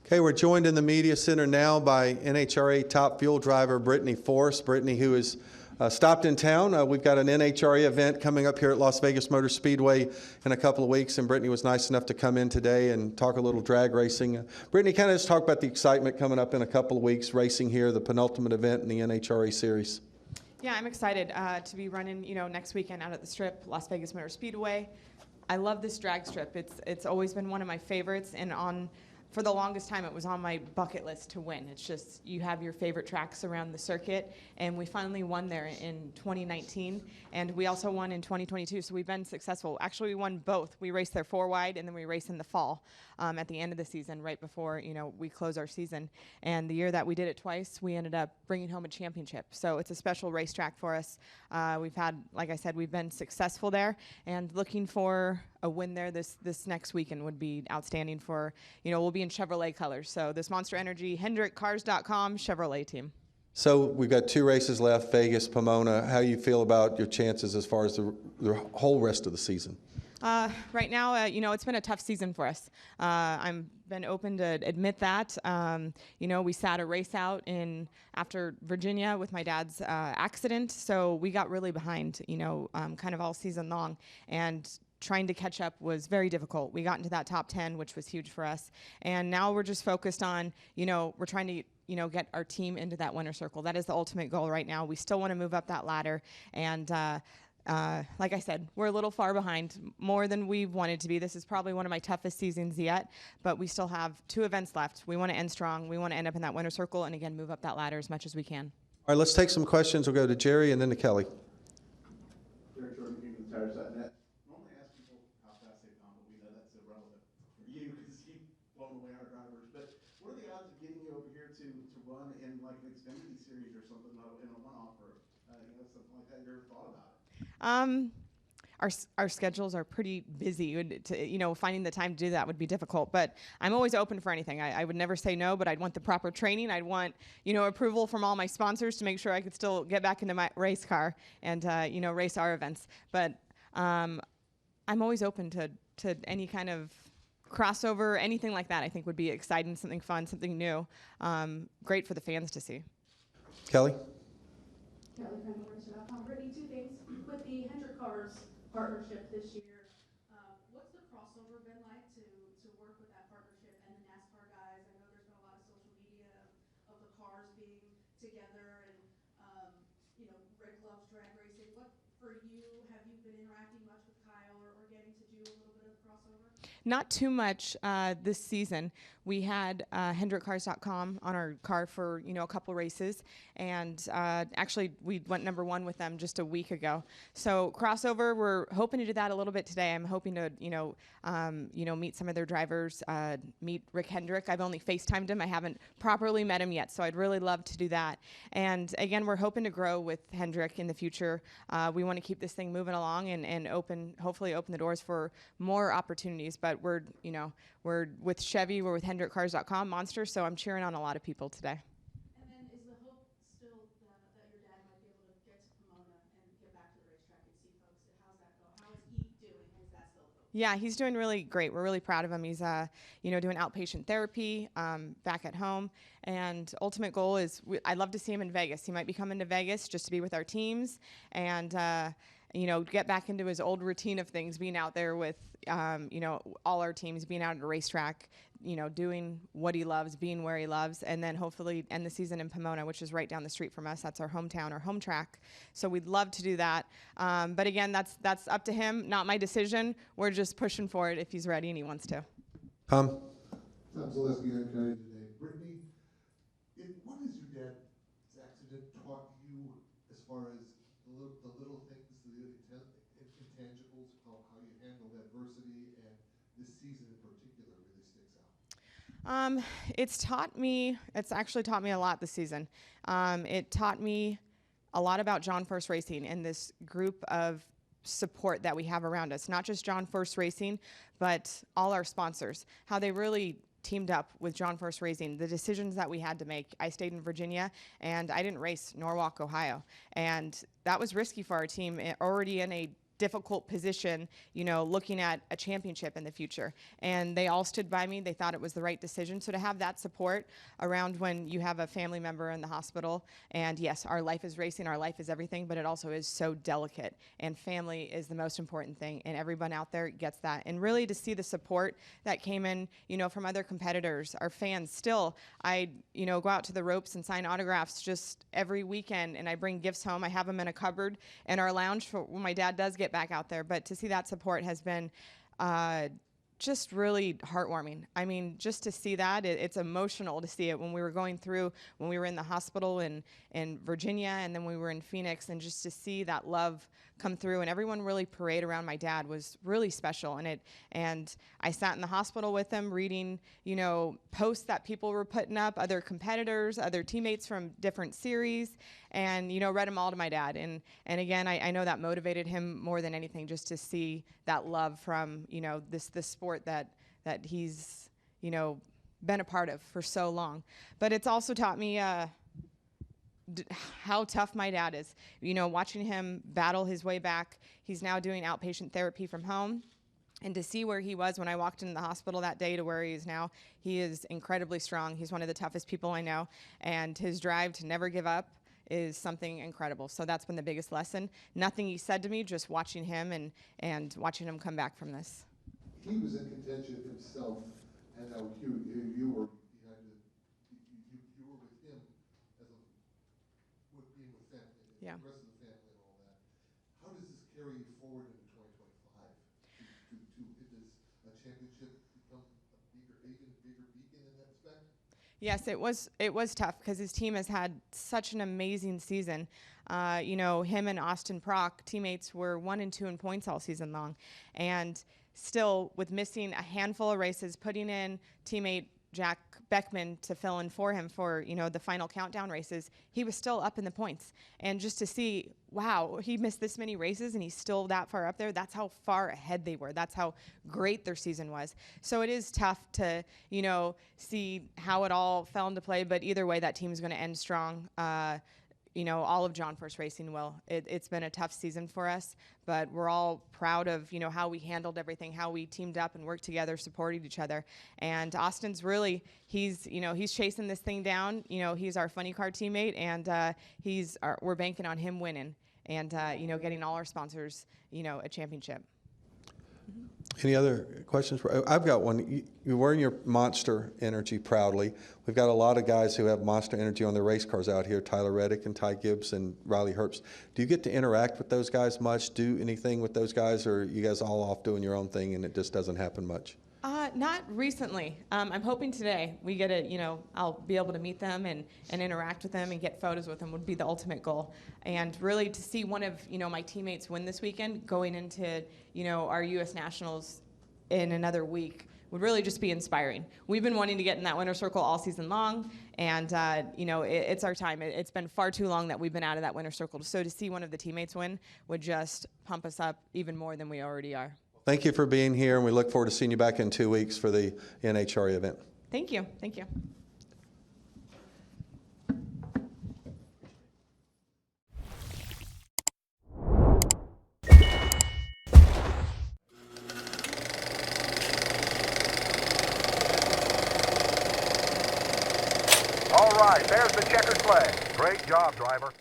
Okay, we're joined in the media center now by NHRA top fuel driver Brittany Force. Brittany, who has stopped in town. We've got an NHRA event coming up here at Las Vegas Motor Speedway in a couple of weeks, and Brittany was nice enough to come in today and talk a little drag racing. Brittany, kind of just talk about the excitement coming up in a couple of weeks, racing here, the penultimate event in the NHRA series. Yeah, I'm excited to be running, next weekend out at the Strip, Las Vegas Motor Speedway. I love this drag strip. It's always been one of my favorites, and for the longest time, it was on my bucket list to win. It's just, you have your favorite tracks around the circuit, and we finally won there in 2019, and we also won in 2022, so we've been successful. Actually, we won both. We raced there 4-wide, and then we race in the fall at the end of the season, right before, we close our season. And the year that we did it twice, we ended up bringing home a championship. So it's a special racetrack for us. We've had, like I said, we've been successful there, and looking for a win there this next weekend would be outstanding for, we'll be in Chevrolet colors. So this Monster Energy, Hendrick, Cars.com, Chevrolet team. So we've got 2 races left, Vegas, Pomona. How do you feel about your chances as far as the whole rest of the season? Right now, it's been a tough season for us. I'm been open to admit that. We sat a race out after Virginia with my dad's accident, so we got really behind, kind of all season long, and trying to catch up was very difficult. We got into that top 10, which was huge for us, and now we're just focused on, we're trying to get our team into that winner's circle. That is the ultimate goal right now. We still want to move up that ladder, and like I said, we're a little far behind, more than we've wanted to be. This is probably one of my toughest seasons yet, but we still have 2 events left. We want to end strong. We want to end up in that winner's circle and, again, move up that ladder as much as we can. All right, let's take some questions. We'll go to Jerry and then to Kelly. Jerry Jordan, Tires.net. Normally ask people how fast they've gone, but we know that's irrelevant for you because you've blown away our drivers. But what are the odds of getting you over here to run in like an Xfinity series or something in a one-off or something like that? You ever thought about it? Our schedules are pretty busy. Finding the time to do that would be difficult. But I'm always open for anything. I would never say no, but I'd want the proper training. I'd want, approval from all my sponsors to make sure I could still get back into my race car and, race our events. But I'm always open to any kind of crossover, anything like that. I think would be exciting, something fun, something new. Great for the fans to see. Kelly? Kelly from NHRA. Brittany, 2 things. With the Hendrick Cars partnership this year, what's the crossover been like to work with that partnership and the NASCAR guys? I know there's been a lot of social media of the cars being together, and Rick loves drag racing. What for you? Have you been interacting much with Kyle or getting to do a little bit of crossover? Not too much this season. We had HendrickCars.com on our car for a couple races, and actually we went #1 with them just a week ago. So crossover, we're hoping to do that a little bit today. I'm hoping to meet some of their drivers, meet Rick Hendrick. I've only FaceTimed him. I haven't properly met him yet, so I'd really love to do that. And again, we're hoping to grow with Hendrick in the future. We want to keep this thing moving along and hopefully open the doors for more opportunities. But we're with Chevy, we're with HendrickCars.com, Monster, so I'm cheering on a lot of people today. And then is the hope still that your dad might be able to get to Pomona and get back to the racetrack and see folks? How's that go? How is he doing? Is that still hope? Yeah, he's doing really great. We're really proud of him. He's doing outpatient therapy back at home, and ultimate goal is I'd love to see him in Vegas. He might be coming to Vegas just to be with our teams and get back into his old routine of things, being out there with, all our teams, being out at a racetrack, doing what he loves, being where he loves, and then hopefully end the season in Pomona, which is right down the street from us. That's our hometown, our home track. So we'd love to do that. But again, that's up to him, not my decision. We're just pushing for it if he's ready and he wants to. Tom Zaleski, today. Brittany, what has your dad's accident taught you as far as the little things, the intangibles, how you handle adversity, and this season in particular really sticks out? It's actually taught me a lot this season. It taught me a lot about John Force Racing and this group of support that we have around us. Not just John Force Racing, but all our sponsors. How they really teamed up with John Force Racing. The decisions that we had to make. I stayed in Virginia, and I didn't race Norwalk, Ohio. And that was risky for our team, already in a difficult position, looking at a championship in the future. And they all stood by me. They thought it was the right decision. So to have that support around when you have a family member in the hospital, and yes, our life is racing, our life is everything, but it also is so delicate. And family is the most important thing. And everyone out there gets that. And really to see the support that came in, from other competitors, our fans still, I, go out to the ropes and sign autographs just every weekend, and I bring gifts home. I have them in a cupboard in our lounge for when my dad does get back out there. But to see that support has been just really heartwarming. I mean, just to see that, it's emotional to see it when we were in the hospital in Virginia, and then we were in Phoenix, and just to see that love come through and everyone really parade around my dad was really special. And I sat in the hospital with him reading, posts that people were putting up, other competitors, other teammates from different series, and, read them all to my dad. And again, I know that motivated him more than anything, just to see that love from, this sport that he's, been a part of for so long. But it's also taught me, how tough my dad is. Watching him battle his way back. He's now doing outpatient therapy from home. And to see where he was when I walked into the hospital that day to where he is now, he is incredibly strong. He's one of the toughest people I know. And his drive to never give up is something incredible. So that's been the biggest lesson. Nothing he said to me, just watching him and watching him come back from this. He was in contention himself, and now you were behind it. You were with him as with being with family, Yeah. the rest of the family and all that. How does this carry you forward into 2025? Does a championship become even bigger beacon in that respect? Yes, it was tough because his team has had such an amazing season. Him and Austin Prock, teammates, were 1 and 2 in points all season long. And still, with missing a handful of races, putting in teammate Jack Beckman to fill in for him for, the final countdown races, he was still up in the points. And just to see, wow, he missed this many races and he's still that far up there, that's how far ahead they were. That's how great their season was. So it is tough to, see how it all fell into play, but either way, that team's going to end strong. All of John Force Racing will. It's been a tough season for us, but we're all proud of, how we handled everything, how we teamed up and worked together, supported each other. And Austin's really, he's chasing this thing down. He's our funny car teammate, and we're banking on him winning and, getting all our sponsors, a championship. Any other questions? I've got one. You're wearing your Monster Energy proudly. We've got a lot of guys who have Monster Energy on their race cars out here, Tyler Reddick and Ty Gibbs and Riley Herbst. Do you get to interact with those guys much, do anything with those guys, or are you guys all off doing your own thing and it just doesn't happen much? Not recently. I'm hoping today we get I'll be able to meet them and interact with them and get photos with them would be the ultimate goal. And really to see one of, my teammates win this weekend going into, our U.S. Nationals in another week would really just be inspiring. We've been wanting to get in that winner's circle all season long, and, it's our time. It's been far too long that we've been out of that winner's circle. So to see one of the teammates win would just pump us up even more than we already are. Thank you for being here, and we look forward to seeing you back in 2 weeks for the NHRA event. Thank you. Thank you. All right, there's the checkered flag. Great job, driver.